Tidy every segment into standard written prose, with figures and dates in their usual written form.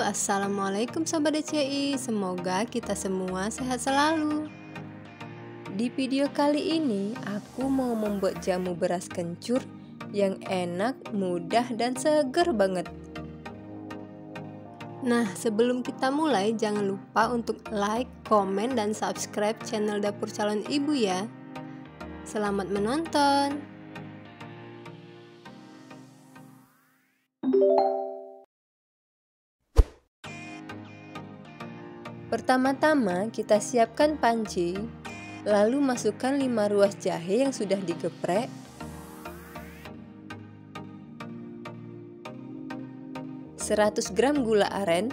Assalamualaikum Sobat DCI, semoga kita semua sehat selalu. Di video kali ini, aku mau membuat jamu beras kencur yang enak, mudah, dan seger banget. Nah, sebelum kita mulai, jangan lupa untuk like, komen, dan subscribe channel Dapur Calon Ibu ya. Selamat menonton! Pertama-tama kita siapkan panci, lalu masukkan 5 ruas jahe yang sudah digeprek, 100 gram gula aren,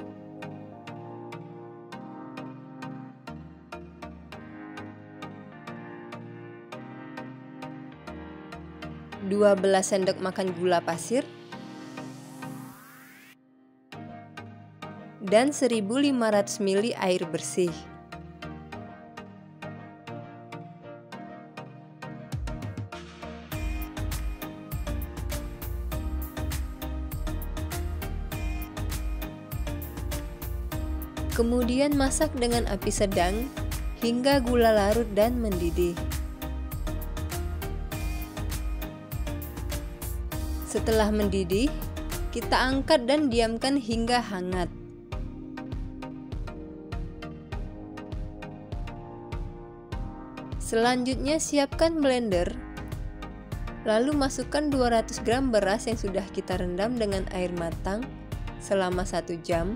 12 sendok makan gula pasir, dan 1500 ml air bersih. Kemudian masak dengan api sedang hingga gula larut dan mendidih. Setelah mendidih, kita angkat dan diamkan hingga hangat. Selanjutnya siapkan blender, lalu masukkan 200 gram beras yang sudah kita rendam dengan air matang selama 1 jam.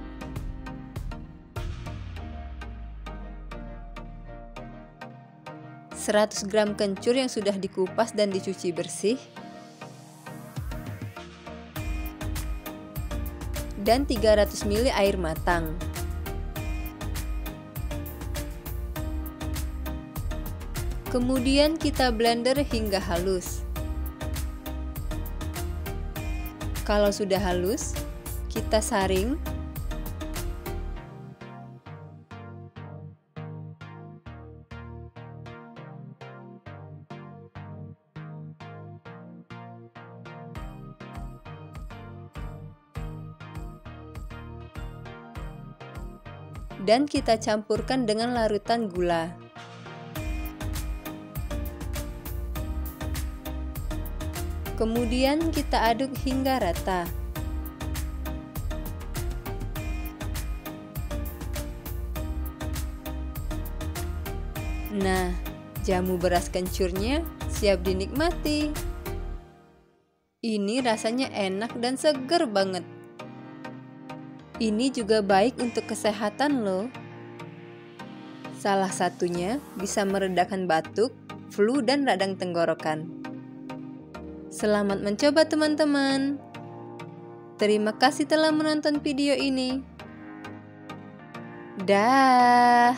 Seratus gram kencur yang sudah dikupas dan dicuci bersih, dan 300 ml air matang. Kemudian kita blender hingga halus. Kalau sudah halus, kita saring. Dan kita campurkan dengan larutan gula. Kemudian kita aduk hingga rata. Nah, jamu beras kencurnya siap dinikmati. Ini rasanya enak dan seger banget. Ini juga baik untuk kesehatan loh. Salah satunya bisa meredakan batuk, flu, dan radang tenggorokan. Selamat mencoba teman-teman. Terima kasih telah menonton video ini. Dah.